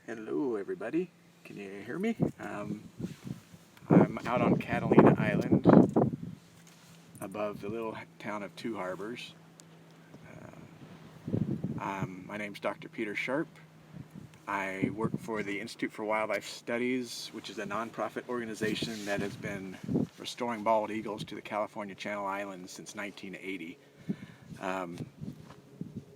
Hello everybody, can you hear me? I'm out on Catalina Island above the little town of Two Harbors. My name's Dr. Peter Sharpe. I work for the Institute for Wildlife Studies, which is a nonprofit organization that has been restoring bald eagles to the California Channel Islands since 1980.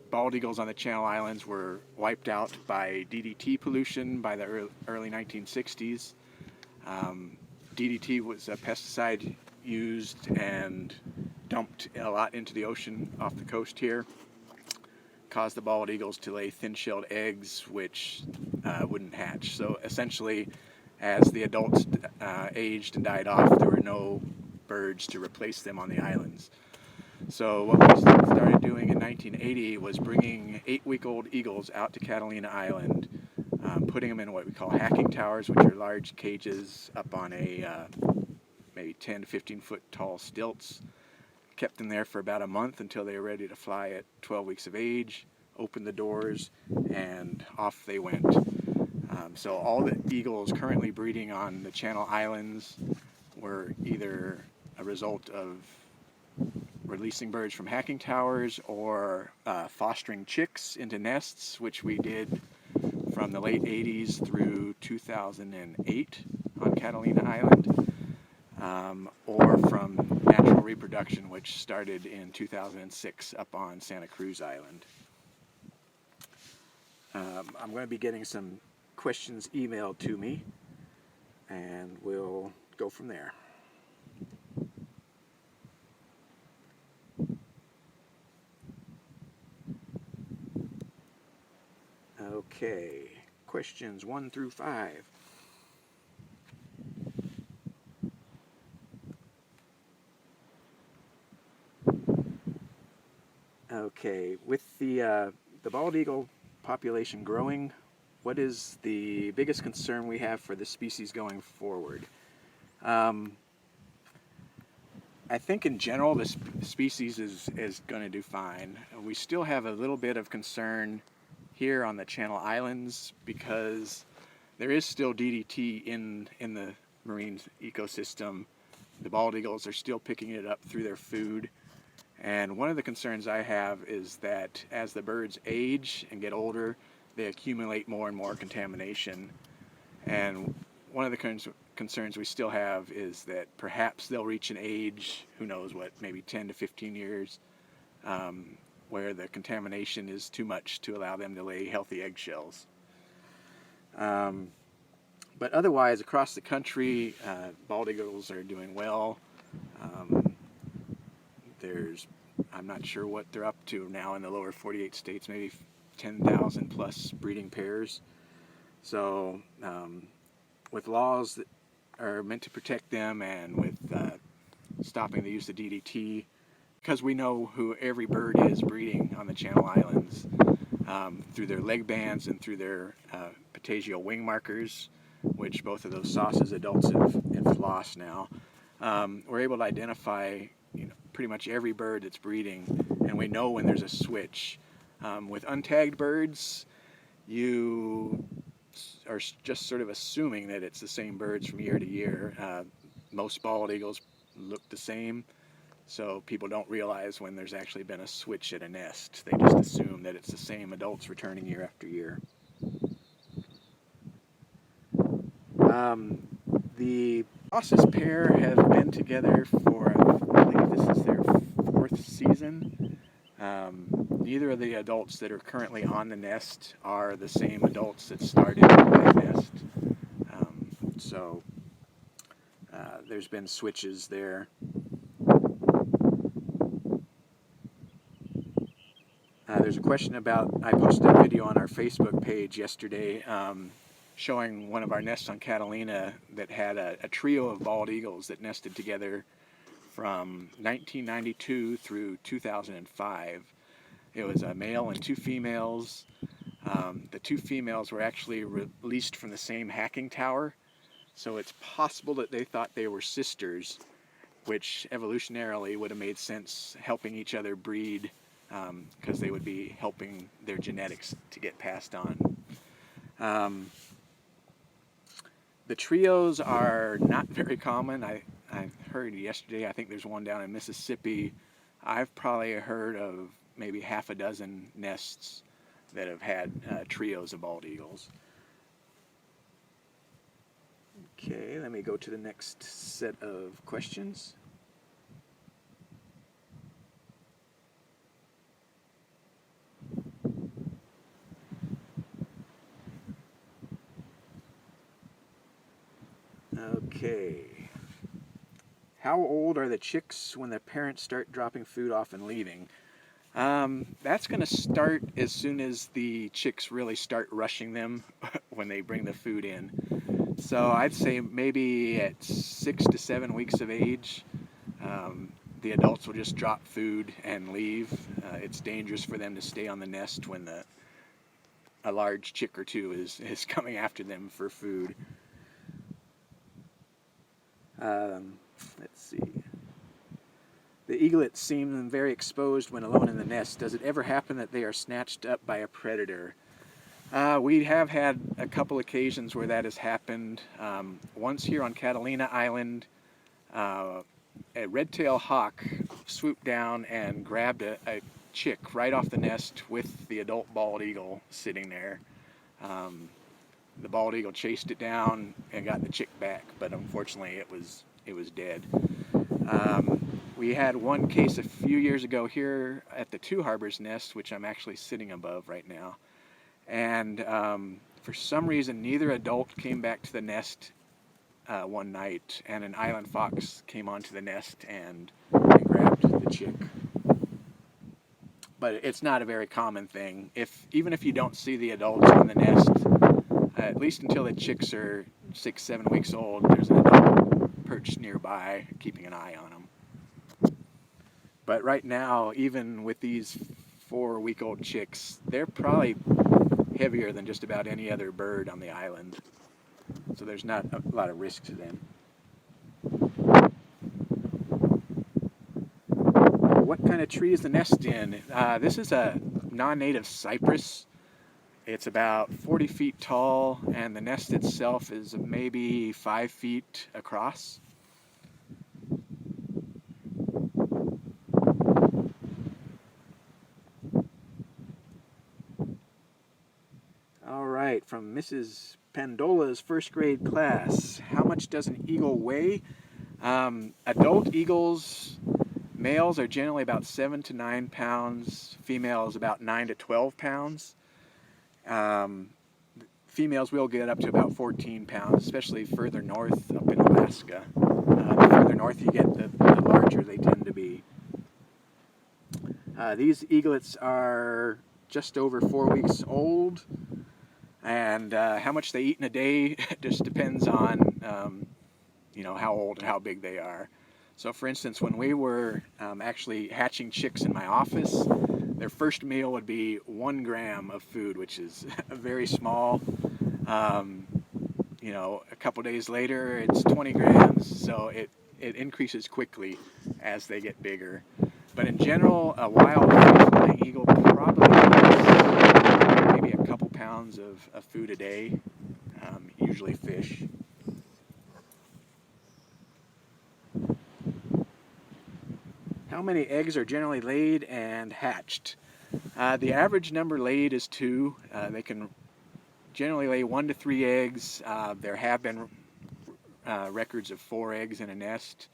Bald eagles on the Channel Islands were wiped out by DDT pollution by the early 1960s. DDT was a pesticide used and dumped a lot into the ocean off the coast here. Caused the bald eagles to lay thin-shelled eggs which wouldn't hatch. So essentially, as the adults aged and died off, there were no birds to replace them on the islands. So what we started doing in 1980 was bringing 8-week-old eagles out to Catalina Island, putting them in what we call hacking towers, which are large cages up on a maybe 10 to 15 foot tall stilts. Kept them there for about a month until they were ready to fly at 12 weeks of age, opened the doors, and off they went. So all the eagles currently breeding on the Channel Islands were either a result of releasing birds from hacking towers or fostering chicks into nests, which we did from the late 80s through 2008 on Catalina Island, or from natural reproduction, which started in 2006 up on Santa Cruz Island. I'm going to be getting some questions emailed to me, and we'll go from there. Okay, questions 1 through 5. Okay, with the bald eagle population growing, what is the biggest concern we have for the species going forward? I think in general the species is going to do fine. We still have a little bit of concern here on the Channel Islands because there is still DDT in the marine ecosystem. The bald eagles are still picking it up through their food. And one of the concerns I have is that as the birds age and get older, they accumulate more and more contamination. And one of the concerns we still have is that perhaps they'll reach an age, who knows what, maybe 10 to 15 years, where the contamination is too much to allow them to lay healthy eggshells. But otherwise, across the country, bald eagles are doing well. I'm not sure what they're up to now in the lower 48 states, maybe 10,000 plus breeding pairs. So with laws that are meant to protect them and with stopping the use of DDT, because we know who every bird is breeding on the Channel Islands through their leg bands and through their patagial wing markers, which both of those sauces adults have lost now, we're able to identify pretty much every bird that's breeding, and we know when there's a switch. With untagged birds, you are just sort of assuming that it's the same birds from year to year. Most bald eagles look the same, so people don't realize when there's actually been a switch at a nest. They just assume that it's the same adults returning year after year. The Ross's pair have been together for, I believe this is their 4th season. Neither of the adults that are currently on the nest are the same adults that started that nest. So there's been switches there. There's a question about, I posted a video on our Facebook page yesterday showing one of our nests on Catalina that had a trio of bald eagles that nested together from 1992 through 2005. It was a male and 2 females. The 2 females were actually released from the same hacking tower, so it's possible that they thought they were sisters, which evolutionarily would have made sense, helping each other breed, because they would be helping their genetics to get passed on. The trios are not very common. I heard yesterday, I think there's one down in Mississippi. I've probably heard of maybe half a dozen nests that have had trios of bald eagles. Okay, let me go to the next set of questions. Okay. How old are the chicks when the parents start dropping food off and leaving? That's going to start as soon as the chicks really start rushing them when they bring the food in. So I'd say maybe at 6 to 7 weeks of age, the adults will just drop food and leave. It's dangerous for them to stay on the nest when a large chick or two is coming after them for food. Let's see. The eaglets seem very exposed when alone in the nest. Does it ever happen that they are snatched up by a predator? We have had a couple occasions where that has happened. Once here on Catalina Island, a red-tailed hawk swooped down and grabbed a chick right off the nest with the adult bald eagle sitting there. The bald eagle chased it down and got the chick back, but unfortunately it was dead. We had one case a few years ago here at the Two Harbors nest, which I'm actually sitting above right now. And for some reason, neither adult came back to the nest one night, and an island fox came onto the nest and grabbed the chick. But it's not a very common thing. Even if you don't see the adults in the nest, at least until the chicks are 6, 7 weeks old, there's an adult perched nearby keeping an eye on them. But right now, even with these 4-week-old chicks, they're probably heavier than just about any other bird on the island. So there's not a lot of risk to them. What kind of tree is the nest in? This is a non-native cypress. It's about 40 feet tall, and the nest itself is maybe 5 feet across. All right, from Mrs. Pandola's first grade class. How much does an eagle weigh? Adult eagles, males are generally about 7 to 9 pounds. Females about 9 to 12 pounds. Females will get up to about 14 pounds, especially further north up in Alaska. The further north you get, the larger they tend to be. These eaglets are just over 4 weeks old, and how much they eat in a day just depends on how old and how big they are. So for instance, when we were actually hatching chicks in my office, their first meal would be 1 gram of food, which is very small. A couple days later, it's 20 grams, so it increases quickly as they get bigger. But in general, a wild flying eagle probably eats maybe a couple pounds of food a day, usually fish. How many eggs are generally laid and hatched? The average number laid is 2. They can generally lay 1 to 3 eggs. There have been records of 4 eggs in a nest.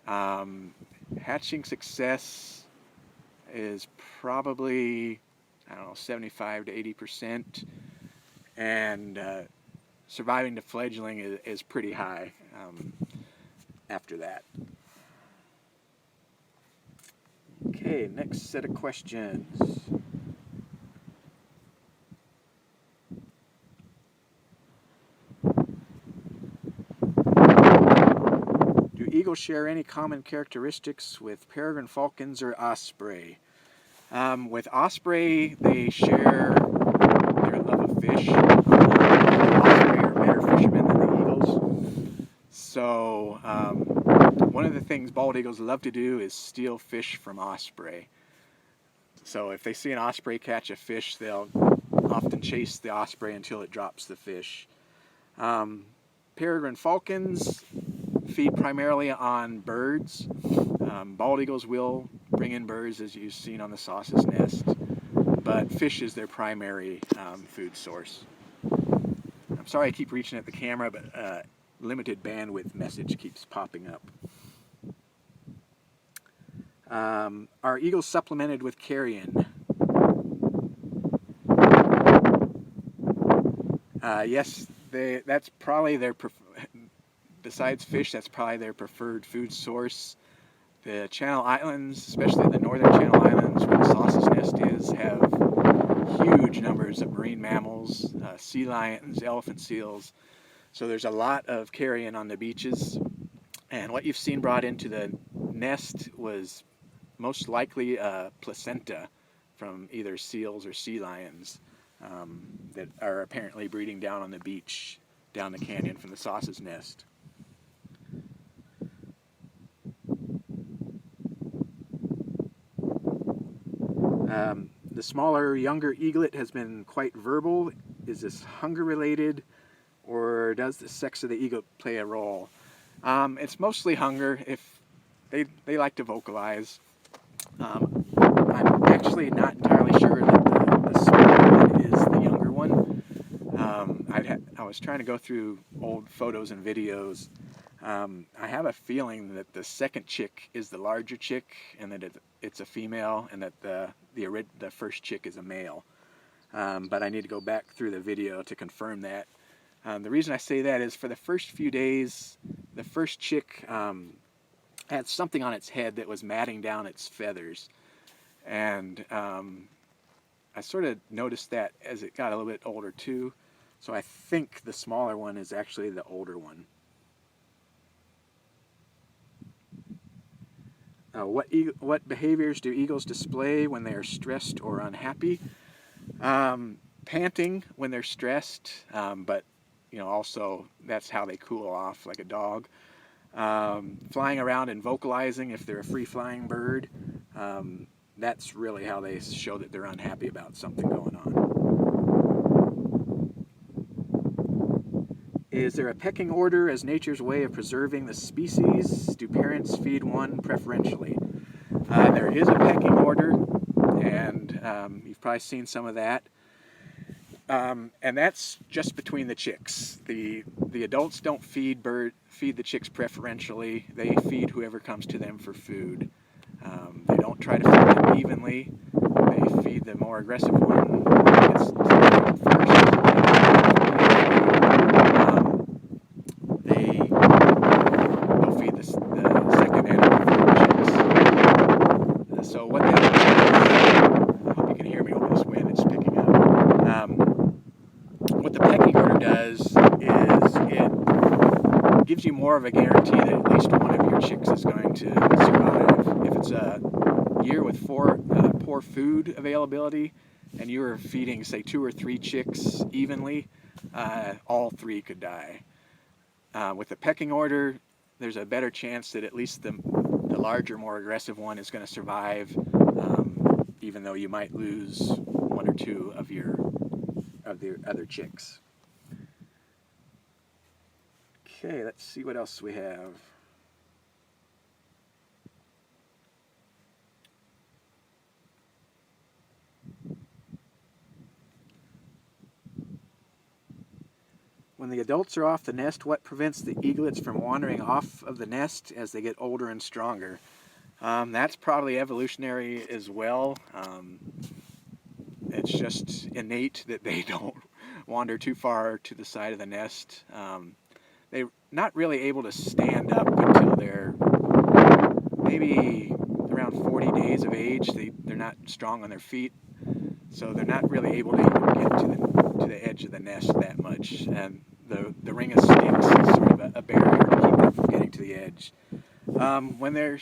Hatching success is probably, 75 to 80%. And surviving to fledgling is pretty high after that. Okay, next set of questions. Do eagles share any common characteristics with peregrine falcons or osprey? With osprey, they share their love of fish. Osprey are better fishermen than the eagles. So, one of the things bald eagles love to do is steal fish from osprey. So if they see an osprey catch a fish, they'll often chase the osprey until it drops the fish. Peregrine falcons feed primarily on birds. Bald eagles will bring in birds, as you've seen on the sauce's nest, but fish is their primary food source. I'm sorry I keep reaching at the camera, but limited bandwidth message keeps popping up. Are eagles supplemented with carrion? Yes, that's probably their besides fish, that's probably their preferred food source. The Channel Islands, especially the northern Channel Islands where the sauce's nest is, have huge numbers of marine mammals, sea lions, elephant seals. So there's a lot of carrion on the beaches. And what you've seen brought into the nest was most likely a placenta from either seals or sea lions that are apparently breeding down on the beach, down the canyon from the sauce's nest. The smaller, younger eaglet has been quite verbal. Is this hunger related, or does the sex of the eaglet play a role? It's mostly hunger. If they like to vocalize. I'm actually not entirely sure that the smaller one is the younger one. I was trying to go through old photos and videos. I have a feeling that the second chick is the larger chick, and that it's a female, and that the first chick is a male. But I need to go back through the video to confirm that. The reason I say that is for the first few days, the first chick had something on its head that was matting down its feathers, and I sort of noticed that as it got a little bit older too. So I think the smaller one is actually the older one. What behaviors do eagles display when they are stressed or unhappy? Panting when they're stressed, but also that's how they cool off, like a dog. Flying around and vocalizing if they're a free-flying bird. That's really how they show that they're unhappy about something going on. Is there a pecking order as nature's way of preserving the species? Do parents feed one preferentially? There is a pecking order, and you've probably seen some of that. And that's just between the chicks. The adults don't feed the chicks preferentially. They feed whoever comes to them for food. They don't try to feed them evenly. They feed the more aggressive one that gets to first. They'll feed the second and third chicks. So what that is, I hope you can hear me over this wind. It's picking up. What the pecking order does is it gives you more of a guarantee that at least one of your chicks is going to survive. If it's a year with poor food availability and you're feeding, say, 2 or 3 chicks evenly, all 3 could die. With the pecking order, there's a better chance that at least the larger, more aggressive one is going to survive, even though you might lose 1 or 2 of the other chicks. Okay, let's see what else we have. When the adults are off the nest, what prevents the eaglets from wandering off of the nest as they get older and stronger? That's probably evolutionary as well. It's just innate that they don't wander too far to the side of the nest. They're not really able to stand up until they're maybe around 40 days of age. They're not strong on their feet, so they're not really able to get to the edge of the nest that much. And the ring of sticks is sort of a barrier to keep them from getting to the edge. When they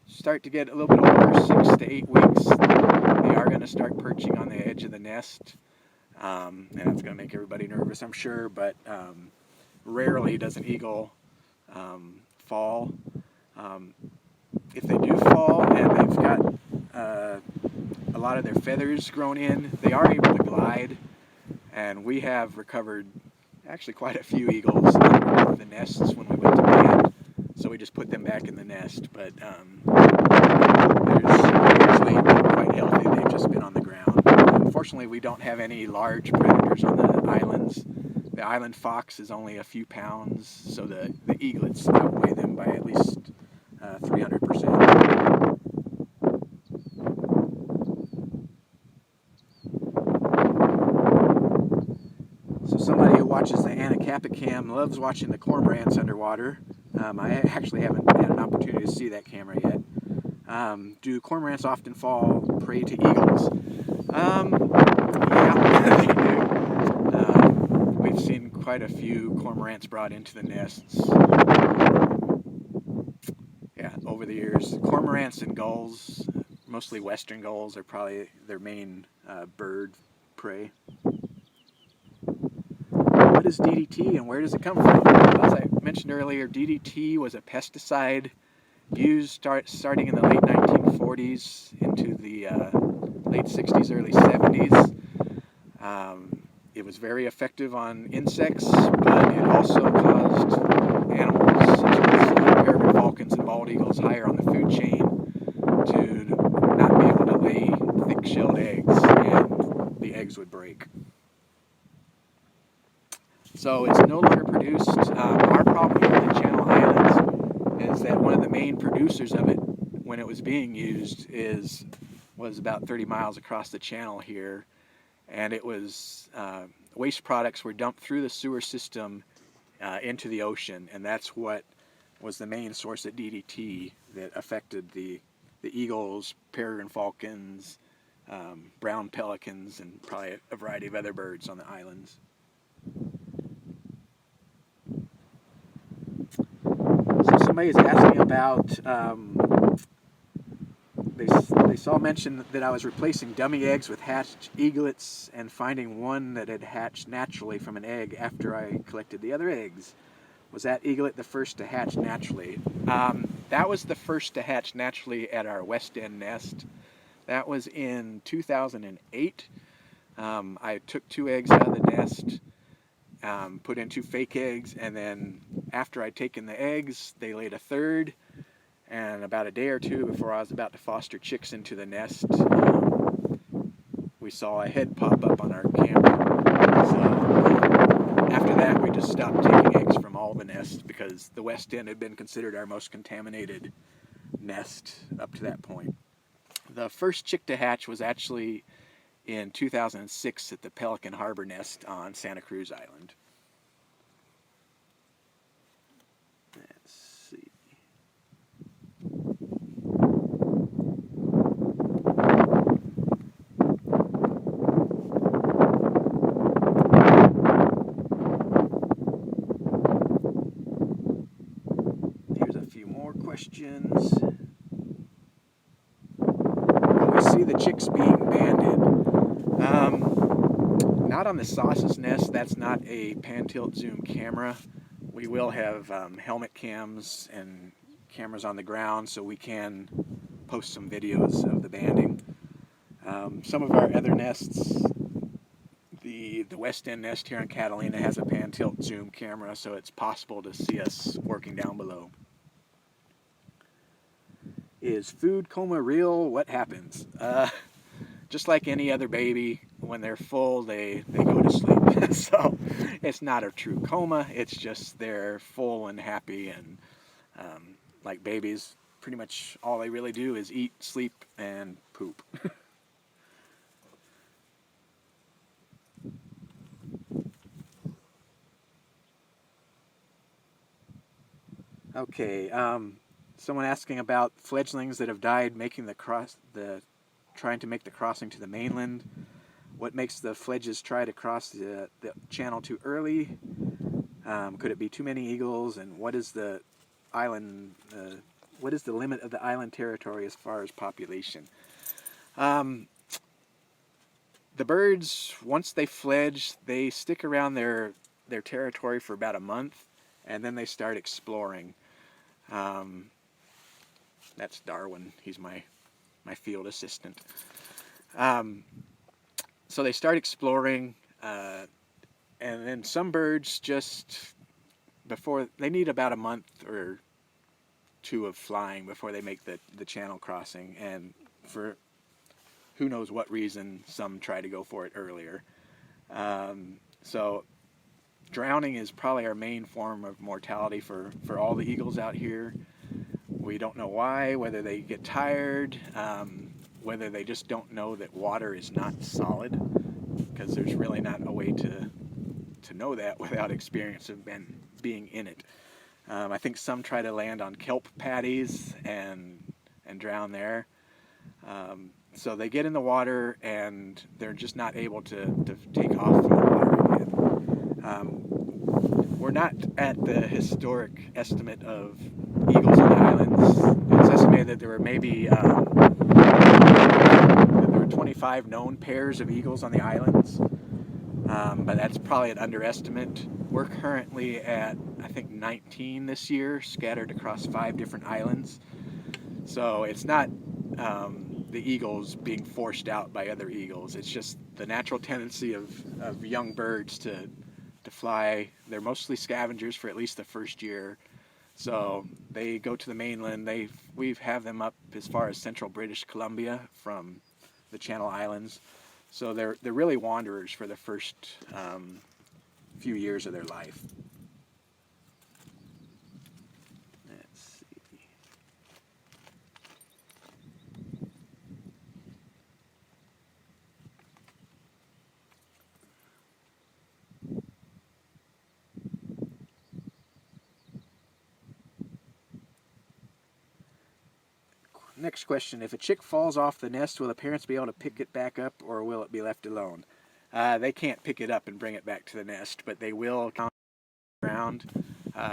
start to get a little bit older, 6 to 8 weeks, they are going to start perching on the edge of the nest. And that's going to make everybody nervous, I'm sure, but rarely does an eagle fall. If they do fall and they've got a lot of their feathers grown in, they are able to glide. And we have recovered actually quite a few eagles out of the nests when we went to band. So we just put them back in the nest. But they're usually quite healthy. They've just been on the ground. Unfortunately, we don't have any large predators on the islands. The island fox is only a few pounds, so the eaglets outweigh them by at least 300%. So somebody who watches the Anacapacam loves watching the cormorants underwater. I actually haven't had an opportunity to see that camera yet. Do cormorants often fall prey to eagles? Yeah, they do. We've seen quite a few cormorants brought into the nests. Yeah, over the years. Cormorants and gulls, mostly western gulls, are probably their main bird prey. What is DDT and where does it come from? As I mentioned earlier, DDT was a pesticide used starting in the late 1940s into the late 60s, early 70s. It was very effective on insects, but it also caused animals such as peregrine falcons and bald eagles higher on the food chain to not be able to lay thick-shelled eggs, and the eggs would break. So it's no longer produced. Our problem here in the Channel Islands is that one of the main producers of it, when it was being used, was about 30 miles across the channel here, and it was waste products were dumped through the sewer system into the ocean, and that's what was the main source of DDT that affected the eagles, peregrine falcons, brown pelicans, and probably a variety of other birds on the islands. So somebody is asking about, they saw mention that I was replacing dummy eggs with hatched eaglets and finding one that had hatched naturally from an egg after I collected the other eggs. Was that eaglet the first to hatch naturally? That was the first to hatch naturally at our West End nest. That was in 2008. I took 2 eggs out of the nest, put in 2 fake eggs, and then after I'd taken the eggs, they laid a third. And about a day or 2 before I was about to foster chicks into the nest, we saw a head pop up on our camera. So after that, we just stopped taking eggs from all the nests because the West End had been considered our most contaminated nest up to that point. The first chick to hatch was actually in 2006 at the Pelican Harbor nest on Santa Cruz Island. Let's see. Here's a few more questions. We see the chicks being banded. Not on the Sauce's nest. That's not a pan-tilt zoom camera. We will have helmet cams and cameras on the ground, so we can post some videos of the banding. Some of our other nests, the West End nest here in Catalina has a pan-tilt zoom camera, so it's possible to see us working down below. Is food coma real? What happens? Just like any other baby, when they're full, they go to sleep. So it's not a true coma. It's just they're full and happy, and like babies, pretty much all they really do is eat, sleep, and poop. Okay, someone asking about fledglings that have died making trying to make the crossing to the mainland. What makes the fledges try to cross the channel too early? Could it be too many eagles? And what is the island? What is the limit of the island territory as far as population? The birds, once they fledge, they stick around their territory for about a month, and then they start exploring. That's Darwin. He's my field assistant. So they start exploring. And then some birds just before they need about a month or two of flying before they make the channel crossing, and for who knows what reason, some try to go for it earlier. So drowning is probably our main form of mortality for all the eagles out here. We don't know why, whether they get tired, whether they just don't know that water is not solid, because there's really not a way to know that without experience of being in it. I think some try to land on kelp patties and drown there. So they get in the water and they're just not able to take off from the water again. We're not at the historic estimate of eagles on the islands. It's estimated that there were maybe 25 known pairs of eagles on the islands, but that's probably an underestimate. We're currently at, I think, 19 this year, scattered across 5 different islands. So it's not the eagles being forced out by other eagles. It's just the natural tendency of young birds to fly. They're mostly scavengers for at least the first year. So they go to the mainland. We have them up as far as central British Columbia from the Channel Islands. So they're really wanderers for the first few years of their life. Let's see. Next question, if a chick falls off the nest, will the parents be able to pick it back up, or will it be left alone? They can't pick it up and bring it back to the nest, but they will count around.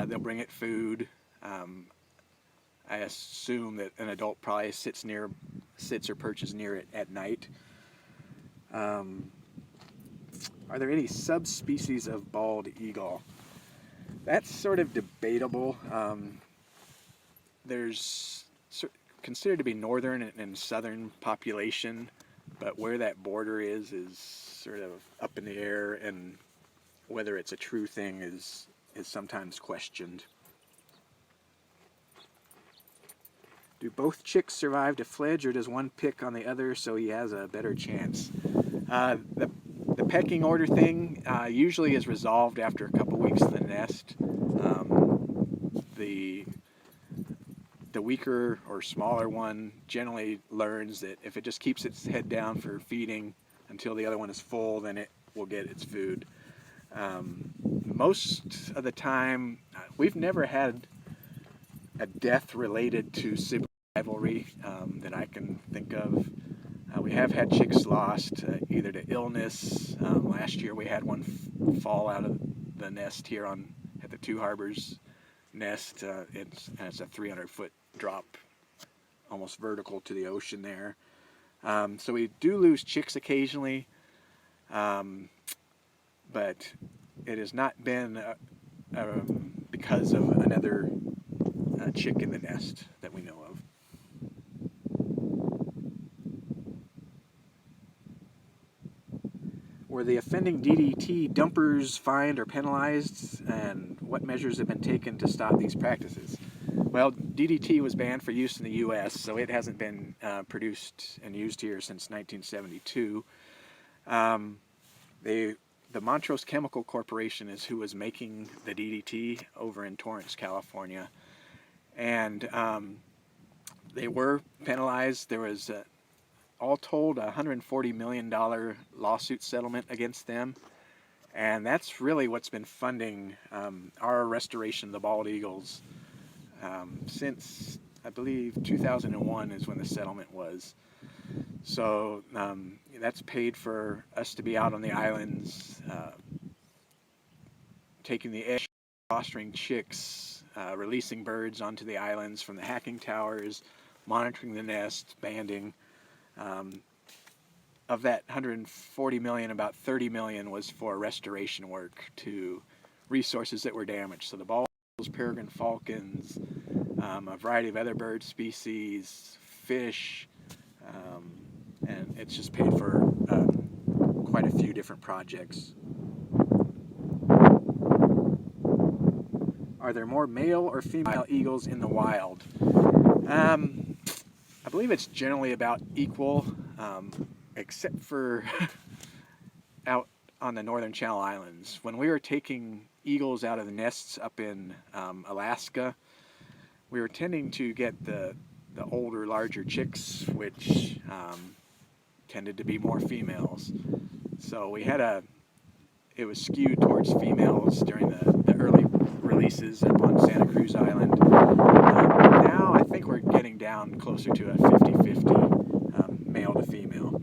They'll bring it food. I assume that an adult probably sits or perches near it at night. Are there any subspecies of bald eagle? That's sort of debatable. There's considered to be northern and southern population, but where that border is sort of up in the air, and whether it's a true thing is sometimes questioned. Do both chicks survive to fledge, or does one pick on the other so he has a better chance? The pecking order thing usually is resolved after a couple weeks in the nest. The weaker or smaller one generally learns that if it just keeps its head down for feeding until the other one is full, then it will get its food. Most of the time, we've never had a death related to sibling rivalry that I can think of. We have had chicks lost either to illness. Last year we had one fall out of the nest here at the Two Harbors nest. It's a 300-foot drop, almost vertical to the ocean there. So we do lose chicks occasionally, but it has not been because of another chick in the nest that we know of. Were the offending DDT dumpers fined or penalized, and what measures have been taken to stop these practices? Well, DDT was banned for use in the U.S., so it hasn't been produced and used here since 1972. The Montrose Chemical Corporation is who was making the DDT over in Torrance, California, and they were penalized. There was all told a $140 million lawsuit settlement against them, and that's really what's been funding our restoration of the bald eagles since, I believe, 2001 is when the settlement was. So that's paid for us to be out on the islands, taking the eggs, fostering chicks, releasing birds onto the islands from the hacking towers, monitoring the nest, banding. Of that 140 million, about 30 million was for restoration work to resources that were damaged. So the bald eagles, peregrine falcons, a variety of other bird species, fish, and it's just paid for quite quite a few different projects. Are there more male or female eagles in the wild? I believe it's generally about equal, except for out on the northern Channel Islands. When we were taking eagles out of the nests up in Alaska, we were tending to get the older, larger chicks, which tended to be more females. So we had it was skewed towards females during the early releases up on Santa Cruz Island. Now I think we're getting down closer to a 50-50 male to female.